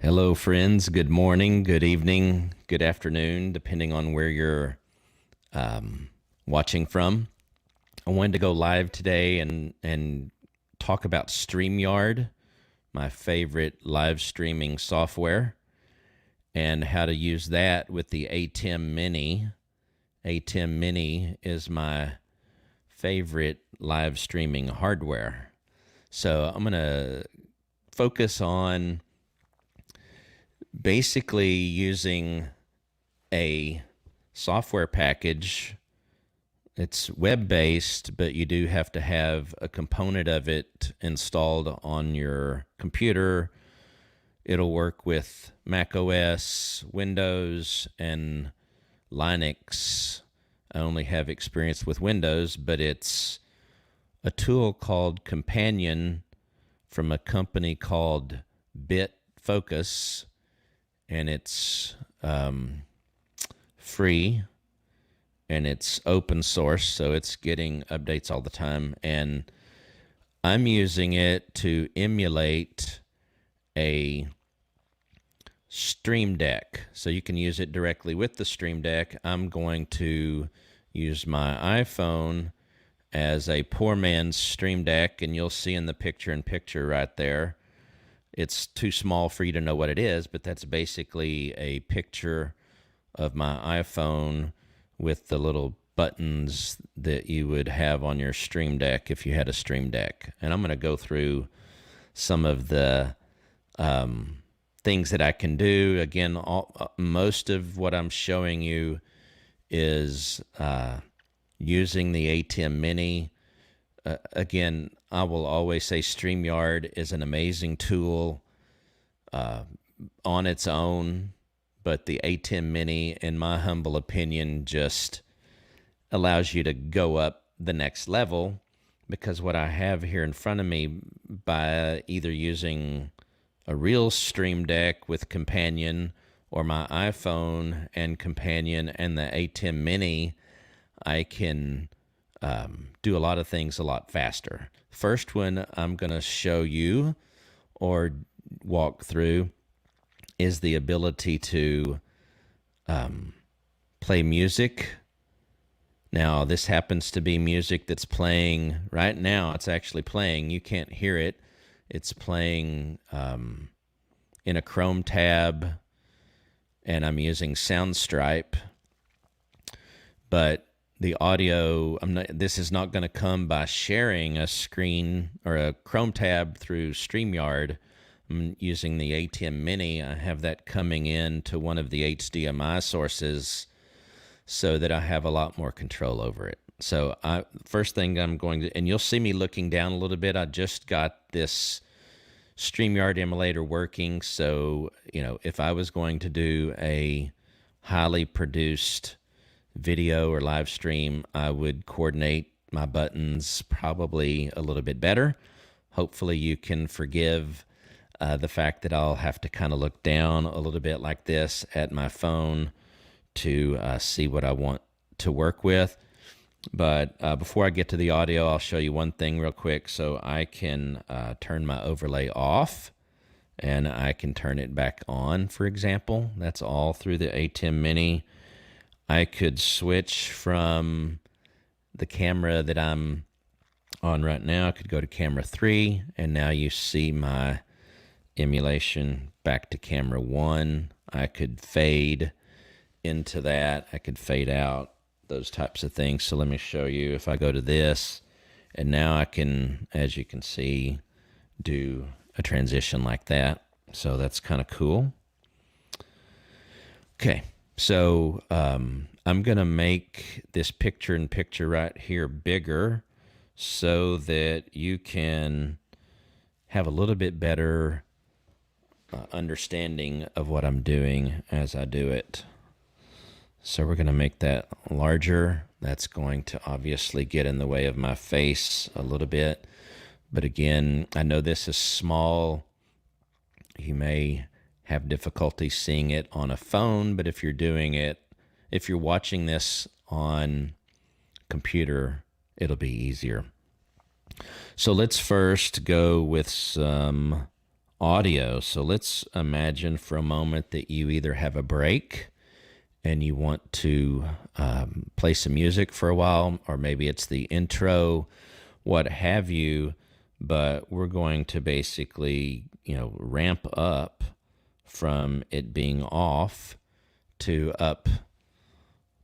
Hello, friends. Good morning, good evening, good afternoon, depending on where you're watching from. I wanted to go live today and talk about Streamyard, my favorite live streaming software, and how to use that with the ATEM Mini. ATEM Mini is my favorite live streaming hardware. So I'm going to focus on basically using a software package. It's web-based, but you do have to have a component of it installed on your computer. It'll work with Mac OS, Windows, and Linux. I only have experience with Windows, but it's a tool called Companion from a company called BitFocus, and it's free and it's open source, so it's getting updates all the time. And I'm using it to emulate a Stream Deck, so you can use it directly with the Stream Deck. I'm going to use my iPhone as a poor man's Stream Deck, and you'll see in the picture-in-picture right there. It's too small for you to know what it is, but that's basically a picture of my iPhone with the little buttons that you would have on your Stream Deck if you had a Stream Deck. And I'm going to go through some of the things that I can do. Again, most of what I'm showing you is using the ATEM Mini. Again, I will always say Streamyard is an amazing tool on its own, but the ATEM Mini, in my humble opinion, just allows you to go up the next level, because what I have here in front of me, by either using a real Stream Deck with Companion or my iPhone and Companion and the ATEM Mini, I can do a lot of things a lot faster. First one I'm going to show you or walk through is the ability to play music. Now, this happens to be music that's playing right now. It's actually playing. You can't hear it. It's playing in a Chrome tab, and I'm using SoundStripe. But the audio, this is not going to come by sharing a screen or a Chrome tab through StreamYard. I'm using the ATEM Mini. I have that coming in to one of the HDMI sources so that I have a lot more control over it. So first thing I'm going to, and you'll see me looking down a little bit, I just got this StreamYard emulator working. So, if I was going to do a highly produced video or live stream, I would coordinate my buttons probably a little bit better. Hopefully you can forgive the fact that I'll have to kind of look down a little bit like this at my phone to see what I want to work with. But before I get to the audio, I'll show you one thing real quick. So I can turn my overlay off, and I can turn it back on, for example. That's all through the ATEM Mini. I could switch from the camera that I'm on right now. I could go to camera 3, and now you see my emulation back to camera 1. I could fade into that. I could fade out, those types of things. So let me show you. If I go to this, and now I can, as you can see, do a transition like that. So that's kind of cool. Okay. So I'm going to make this picture-in-picture right here bigger so that you can have a little bit better understanding of what I'm doing as I do it. So we're going to make that larger. That's going to obviously get in the way of my face a little bit. But again, I know this is small. You may have difficulty seeing it on a phone, but if you're watching this on computer, it'll be easier. So let's first go with some audio. So let's imagine for a moment that you either have a break and you want to play some music for a while, or maybe it's the intro, what have you, but we're going to basically, ramp up from it being off to up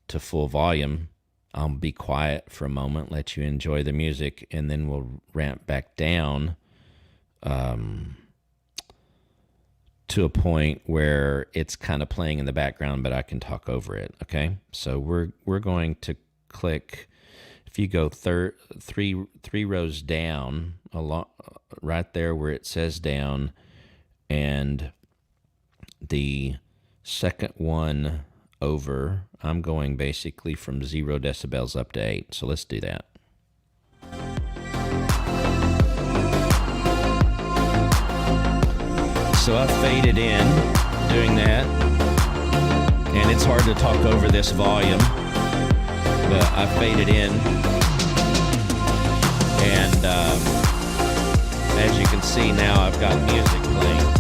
to full volume. I'll be quiet for a moment, let you enjoy the music, and then we'll ramp back down to a point where it's kind of playing in the background, but I can talk over it. Okay, so we're going to click. If you go three rows down, right there where it says down, and the second one over, I'm going basically from 0 decibels up to 8. So let's do that. So I faded in doing that, and it's hard to talk over this volume, but I faded in, and as you can see now, I've got music playing.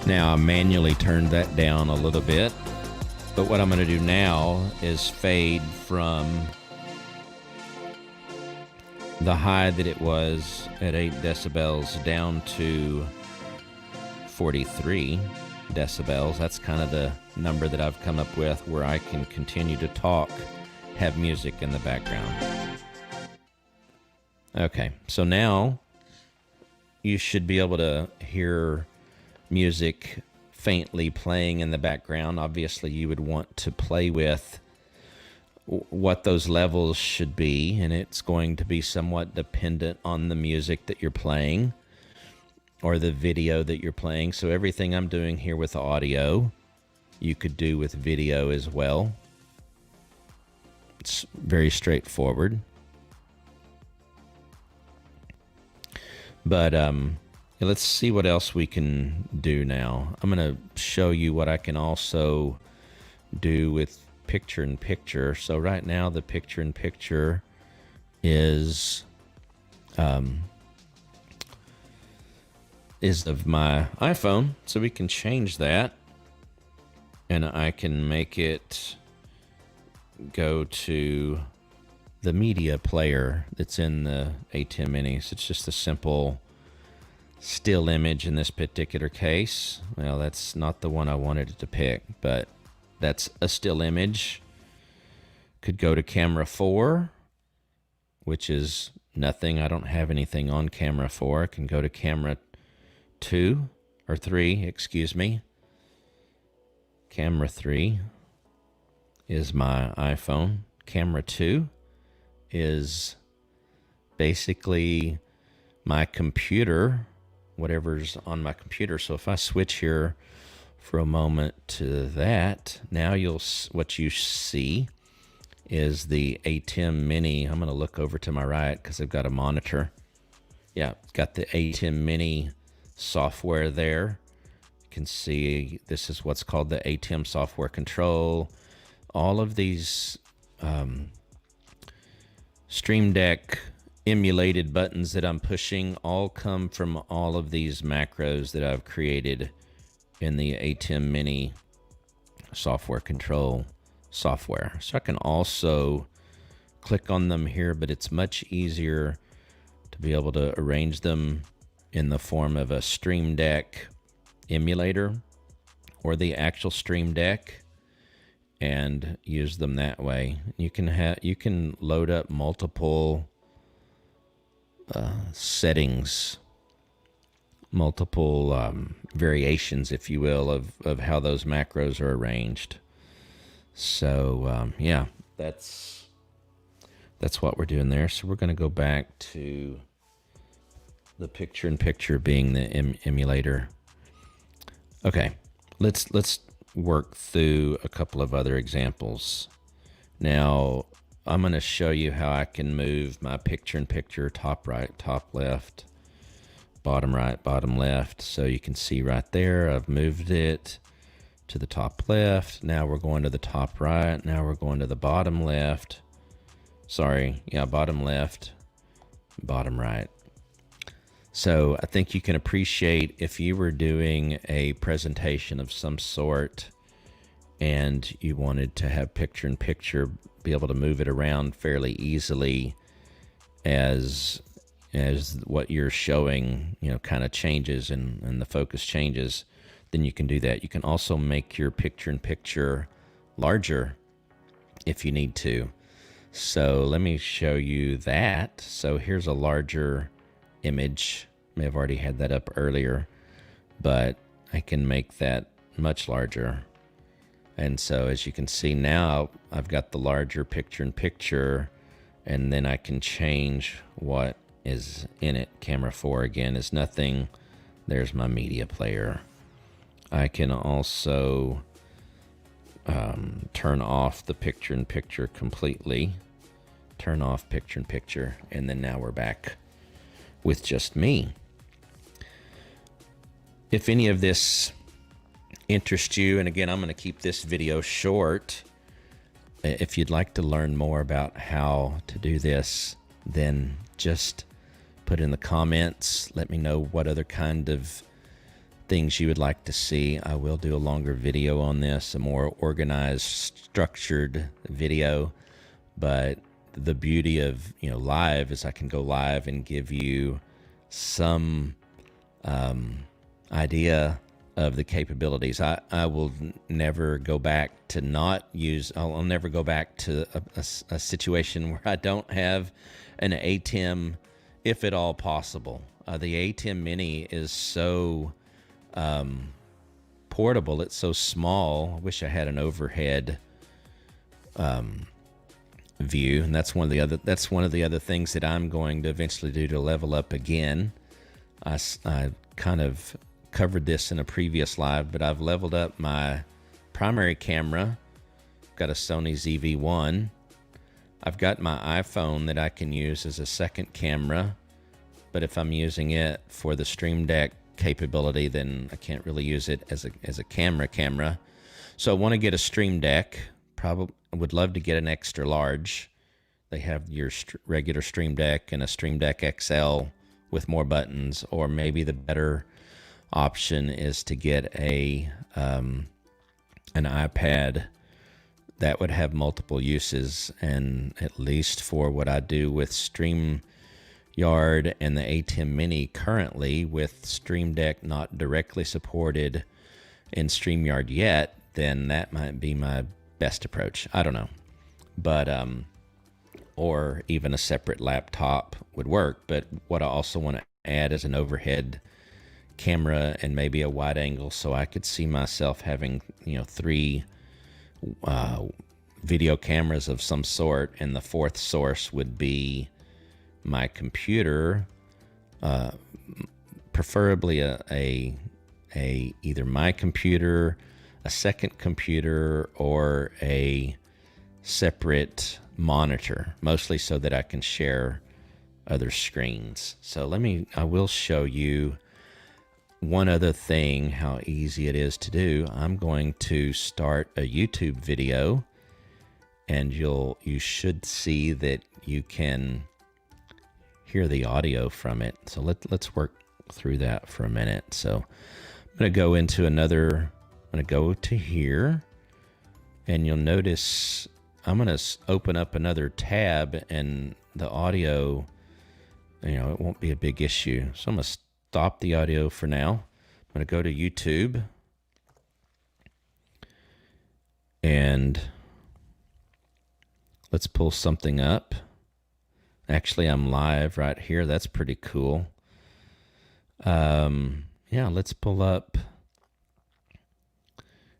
Now I manually turned that down a little bit, but what I'm going to do now is fade from the high that it was at 8 decibels down to 43 decibels. That's kind of the number that I've come up with where I can continue to talk, have music in the background. Okay, so now you should be able to hear music faintly playing in the background. Obviously, you would want to play with what those levels should be, and it's going to be somewhat dependent on the music that you're playing or the video that you're playing. So everything I'm doing here with audio, you could do with video as well. It's very straightforward. But let's see what else we can do now. I'm going to show you what I can also do with picture-in-picture. So right now the picture-in-picture is of my iPhone. So we can change that, and I can make it go to the media player that's in the ATEM Mini. So it's just a simple still image in this particular case. Well, that's not the one I wanted it to pick, but that's a still image. Could go to camera 4, which is nothing. I don't have anything on camera 4. I can go to camera 2 or 3, excuse me. Camera 3 is my iPhone. Camera 2 is basically my computer, whatever's on my computer. So if I switch here for a moment to that, now what you see is the ATEM Mini. I'm going to look over to my right because I've got a monitor. Yeah, it's got the ATEM Mini software there. You can see this is what's called the ATEM software control. All of these Stream Deck emulated buttons that I'm pushing all come from all of these macros that I've created in the ATEM Mini software control software. So I can also click on them here, but it's much easier to be able to arrange them in the form of a Stream Deck emulator or the actual Stream Deck and use them that way. You can load up multiple settings, multiple variations, if you will, of how those macros are arranged. So yeah, that's what we're doing there. So we're going to go back to the picture-in-picture being the emulator. Okay, let's work through a couple of other examples. Now, I'm going to show you how I can move my picture-in-picture top right, top left, bottom right, bottom left. So you can see right there, I've moved it to the top left. Now we're going to the top right. Now we're going to the bottom left. Sorry, yeah, bottom left, bottom right. So I think you can appreciate if you were doing a presentation of some sort and you wanted to have picture-in-picture, be able to move it around fairly easily as what you're showing, kind of changes and the focus changes, then you can do that. You can also make your picture-in-picture larger if you need to. So let me show you that. So here's a larger image. May have already had that up earlier, but I can make that much larger. And so as you can see now, I've got the larger picture-in-picture, and then I can change what is in it. Camera 4 again is nothing. There's my media player. I can also turn off the picture-in-picture completely. Turn off picture-in-picture, and then now we're back with just me. If any of this interests you, and again, I'm going to keep this video short. If you'd like to learn more about how to do this, then just put in the comments. Let me know what other kind of things you would like to see. I will do a longer video on this, a more organized, structured video. But the beauty of live is I can go live and give you some idea of the capabilities. I will never go back to not use, I'll never go back to a situation where I don't have an ATEM, if at all possible. The ATEM Mini is so portable, it's so small. I wish I had an overhead view, and that's one of the other things that I'm going to eventually do to level up again. I kind of covered this in a previous live, but I've leveled up my primary camera. Got a Sony ZV-1. I've got my iPhone that I can use as a second camera, but if I'm using it for the Stream Deck capability, then I can't really use it as a camera. So I want to get a Stream Deck. Probably would love to get an extra large. They have your regular Stream Deck and a Stream Deck XL with more buttons, or maybe the better option is to get an iPad that would have multiple uses. And at least for what I do with Streamyard and the ATEM Mini currently, with Stream Deck not directly supported in Streamyard yet, then that might be my best approach. I don't know, but or even a separate laptop would work. But what I also want to add is an overhead camera and maybe a wide angle, so I could see myself having 3 video cameras of some sort, and the fourth source would be my computer, preferably a either my computer, a second computer, or a separate monitor, mostly so that I can share other screens. So I will show you one other thing, how easy it is to do. I'm going to start a YouTube video, and you should see that you can hear the audio from it. So let's work through that for a minute. So I'm going to go into I'm going to go to here, and you'll notice I'm going to open up another tab, and the audio, it won't be a big issue. So I'm going to stop the audio for now. I'm going to go to YouTube, and let's pull something up. Actually, I'm live right here. That's pretty cool. Yeah, let's pull up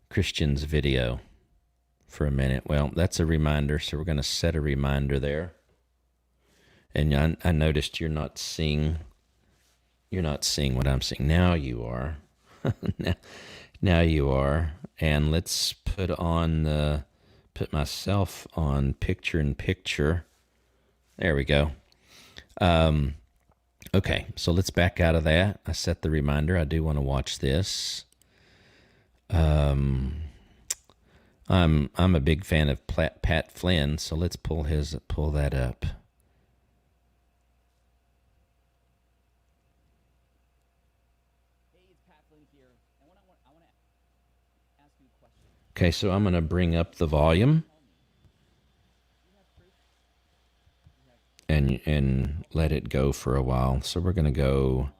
Christian's video for a minute. Well, that's a reminder, so we're going to set a reminder there. And I noticed you're not seeing what I'm seeing. Now you are. now you are. And let's put myself on picture-in-picture. There we go. Okay, so let's back out of that. I set the reminder. I do want to watch this. I'm a big fan of Pat Flynn, so let's pull that up. Okay, so I'm going to bring up the volume and let it go for a while. So we're going to go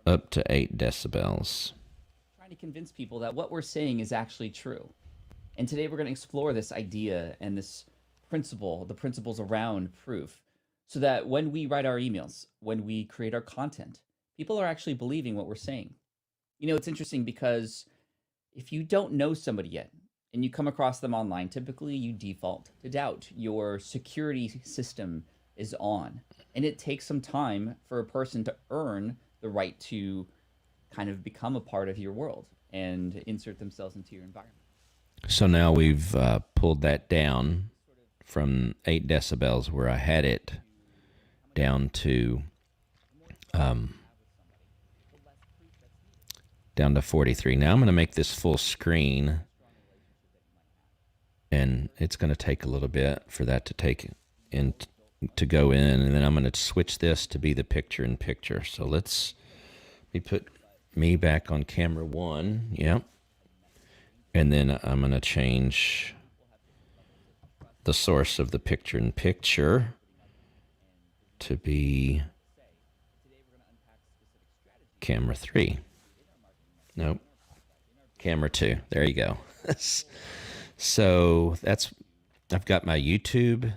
up to 8 decibels. Trying to convince people that what we're saying is actually true. And today we're going to explore this idea and this principle, the principles around proof, so that when we write our emails, when we create our content, people are actually believing what we're saying. You know, it's interesting because if you don't know somebody yet and you come across them online, typically you default to doubt. Your security system is on, and it takes some time for a person to earn the right to kind of become a part of your world and insert themselves into your environment. So now we've pulled that down from 8 decibels where I had it down to 43. Now I'm going to make this full screen, and it's going to take a little bit for that to take in to go in, and then I'm going to switch this to be the picture-in-picture. So let me put me back on camera 1. Yep. And then I'm going to change the source of the picture-in-picture to be camera 3. Nope. Camera 2. There you go. So I've got my YouTube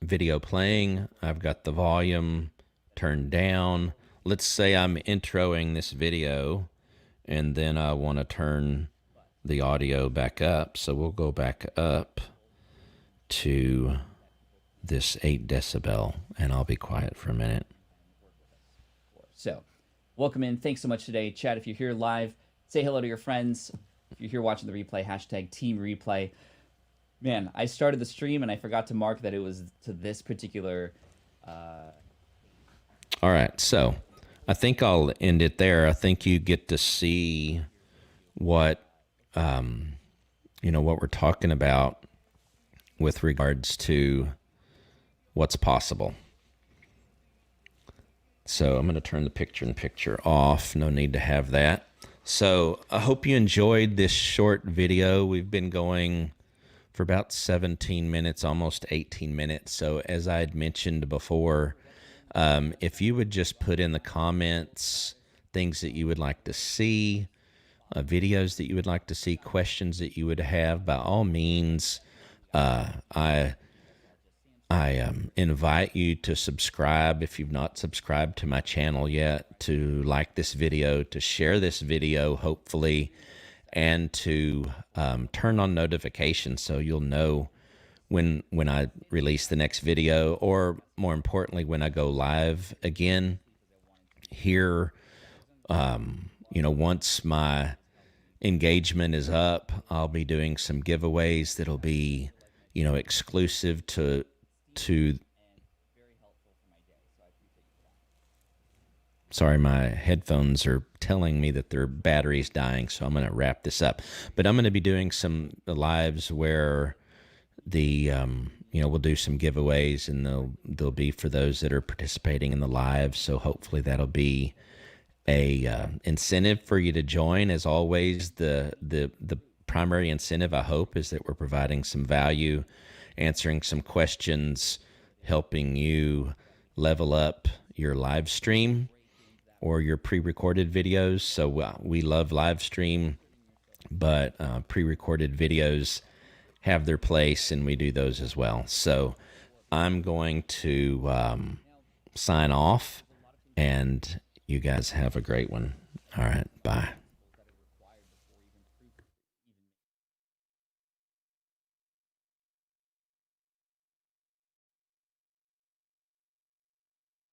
video playing. I've got the volume turned down. Let's say I'm introing this video, and then I want to turn the audio back up. So we'll go back up to this 8 decibel, and I'll be quiet for a minute. So welcome in. Thanks so much today. Chat, if you're here live, say hello to your friends. If you're here watching the replay, hashtag Team Replay. Man, I started the stream and I forgot to mark that it was to this particular... All right, so I think I'll end it there. I think you get to see what, what we're talking about with regards to what's possible. So I'm going to turn the picture-in-picture off. No need to have that. So I hope you enjoyed this short video. We've been going for about 17 minutes, almost 18 minutes. So as I had mentioned before, if you would just put in the comments things that you would like to see, videos that you would like to see, questions that you would have, by all means, I invite you to subscribe if you've not subscribed to my channel yet, to like this video, to share this video, hopefully, and to turn on notifications so you'll know when I release the next video, or more importantly, when I go live again here. Once my engagement is up, I'll be doing some giveaways that'll be, exclusive to sorry, my headphones are telling me that their battery's dying, so I'm going to wrap this up. But I'm going to be doing some lives where we'll do some giveaways, and they'll be for those that are participating in the live. So hopefully that'll be a incentive for you to join. As always, the primary incentive, I hope, is that we're providing some value, answering some questions, helping you level up your live stream or your pre-recorded videos. So we love live stream, but pre-recorded videos have their place, and we do those as well. So I'm going to sign off, and you guys have a great one. All right, bye.